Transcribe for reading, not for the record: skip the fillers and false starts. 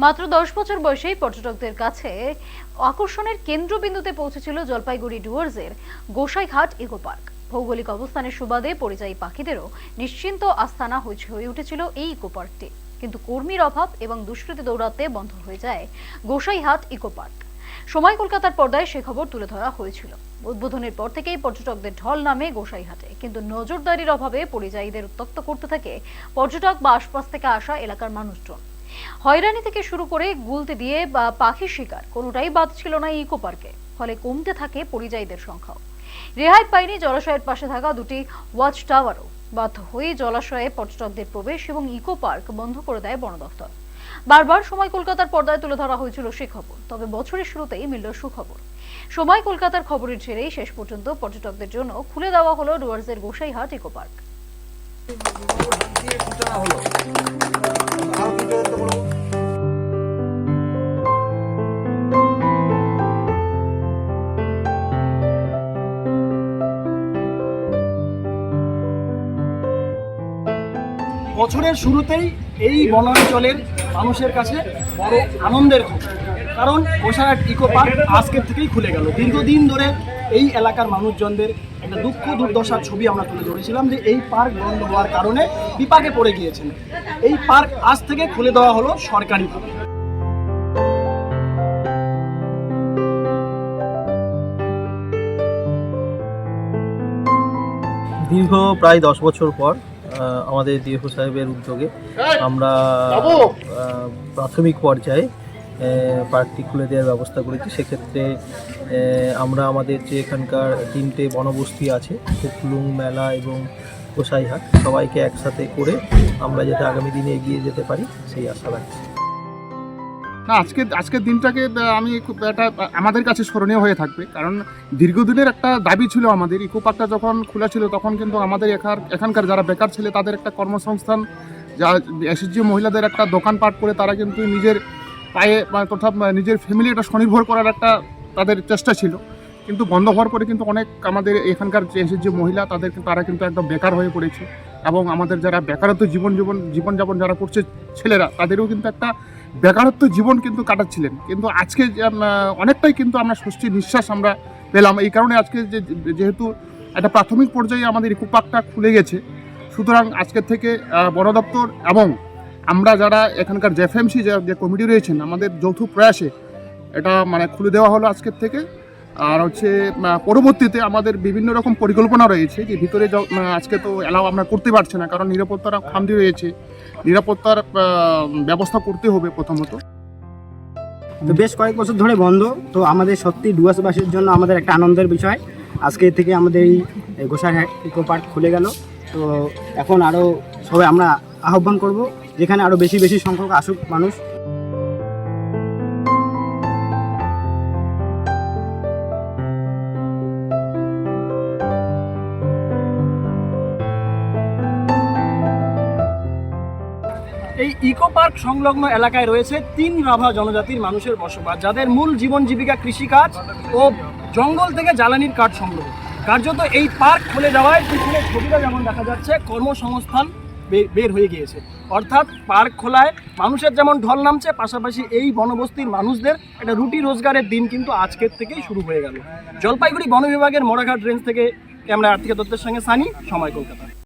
মাত্র 10 বছর বয়সেই পর্যটকদের কাছে আকর্ষণের কেন্দ্রবিন্দুতে পৌঁছেছিল জলপাইগুড়ি ডুয়ার্সের গোসাইঘাট ইকো পার্ক। ভৌগোলিক অবস্থানের সুবাদে পরিযায়ী পাখিদেরও নিশ্চিন্ত আস্তানা হয়ে উঠেছিল এই ইকো পার্কটি। কিন্তু কর্মীর অভাব এবং দুষ্কৃতী দৌরাত্মে বন্ধ হয়ে যায় গোসাইঘাট ইকো পার্ক। সময় কলকাতার পর্দায় সে খবর তুলে ধরা হয়েছিল। উদ্বোধনের পর থেকেই পর্যটকদের ঢল নামে গোসাইঘাটে, কিন্তু নজরদারির অভাবে পরিযায়ীদের উত্তক্ত করতে থাকে পর্যটক বা আশপাশ থেকে আসা এলাকার মানুষজন। হয়রানি থেকে শুরু করে গুলতে দিয়ে বা পাখি শিকার কোনোটাই বাদ ছিল না ইকো পার্কে। ফলে কমতে থাকে পরিযায়ীদের সংখ্যাও। রেহাই পায়নি জলাশয়ের পাশে থাকা দুটি ওয়াচ টাওয়ারও। বাধ্য হয়ে জলাশয়ে পর্যটকদের প্রবেশ এবং ইকো পার্ক বন্ধ করে দেয় বন দফতর। বারবার সময় কলকাতার পর্দায় তুলে ধরা হয়েছিল সে খবর, তবে বছরের শুরুতেই মিলল সুখবর। সময় কলকাতার খবরের ছেড়েই শেষ পর্যন্ত পর্যটকদের জন্য খুলে দেওয়া হলো ডুয়ার্সের গোসাইঘাট ইকো পার্ক। বছরের শুরুতেই এই বনাঞ্চলের মানুষের কাছে বড় আনন্দের খবর, কারণ গোসাইঘাট ইকো পার্ক আজকের থেকেই খুলে গেল। দীর্ঘদিন ধরে এই এলাকার মানুষজনদের একটা দুঃখ দুর্দশার ছবি আমরা তুলে ধরেছিলাম যে এই পার্ক বন্ধ হওয়ার কারণে বিপাকে পড়ে গিয়েছেন। এই পার্ক আজ থেকে খুলে দেওয়া হলো সরকারিভাবে। দীর্ঘ প্রায় 10 বছর পর আমাদের ডিএফও সাহেবের উদ্যোগে আমরা প্রাথমিক পর্যায়ে পার্কটি খুলে দেওয়ার ব্যবস্থা করেছি। সেক্ষেত্রে আমরা আমাদের যে এখানকার 3টে বনবস্তি আছে, কুকলুং, মেলা এবং গোসাইঘাট, সবাইকে একসাথে করে আমরা যাতে আগামী দিনে এগিয়ে যেতে পারি সেই আশা রাখছি। না, আজকের দিনটাকে আমি খুব একটা আমাদের কাছে স্মরণীয় হয়ে থাকবে, কারণ দীর্ঘদিনের একটা দাবি ছিল আমাদের। ইকো পার্কটা যখন খোলা ছিল তখন কিন্তু আমাদের এখানকার যারা বেকার ছেলে তাদের একটা কর্মসংস্থান, যা এসএসজি মহিলাদের একটা দোকানপাট করে তারা কিন্তু নিজের পায়ে তথা নিজের ফ্যামিলি একটা স্বনির্ভর করার একটা তাদের চেষ্টা ছিল। কিন্তু বন্ধ হওয়ার পরে কিন্তু অনেক আমাদের এখানকার যে এসএসজি মহিলা তারা কিন্তু একদম বেকার হয়ে পড়েছে, এবং আমাদের যারা বেকারত্ব জীবনযাপন যারা করছে ছেলেরা, তাদেরও কিন্তু একটা বেকারত্ব জীবন কিন্তু কাটাচ্ছিলেন। কিন্তু আজকে অনেকটাই কিন্তু আমরা স্বস্তির নিঃশ্বাস আমরা পেলাম। এই কারণে আজকে যেহেতু একটা প্রাথমিক পর্যায়ে আমাদের ইকো পার্কটা খুলে গেছে, সুতরাং আজকের থেকে বন দপ্তর এবং আমরা যারা এখানকার জেএফএমসি যে কমিটি রয়েছেন, আমাদের যৌথ প্রয়াসে এটা খুলে দেওয়া হলো আজকের থেকে। আর পরবর্তীতে আমাদের বিভিন্ন রকম পরিকল্পনা রয়েছে যে ভিতরে আজকে তো এলাও আমরা করতে পারছি না, কারণ নিরাপত্তার খামতি রয়েছে, নিরাপত্তার ব্যবস্থা করতে হবে প্রথমত। তো বেশ কয়েক বছর ধরে বন্ধ, তো আমাদের সত্যি ডুয়ার্সবাসীর জন্য আমাদের একটা আনন্দের বিষয়। আজকে থেকে আমাদের এই গোসাইঘাট ইকো পার্ক খুলে গেল। তো এখন আরও সবাই আমরা আহ্বান করব যেখানে আরও বেশি সংখ্যক আসুক মানুষ। এই ইকো পার্ক সংলগ্ন এলাকায় রয়েছে 3 রাভা জনজাতির মানুষের বসবাস, যাদের মূল জীবন জীবিকা কৃষিকাজ ও জঙ্গল থেকে জ্বালানির কাঠ সংগ্রহ। কার্যত এই পার্ক খুলে যাওয়ায় পিছনে ছবিটা যেমন দেখা যাচ্ছে, কর্মসংস্থান বের হয়ে গিয়েছে। অর্থাৎ পার্ক খোলায় মানুষের যেমন ঢল নামছে, পাশাপাশি এই বনবস্তির মানুষদের একটা রুটি রোজগারের দিন কিন্তু আজকের থেকেই শুরু হয়ে গেল। জলপাইগুড়ি বন বিভাগের মোড়াঘাট রেঞ্জ থেকে ক্যামেরা আর্থিক দত্তের সঙ্গে সানি, সময় কলকাতা।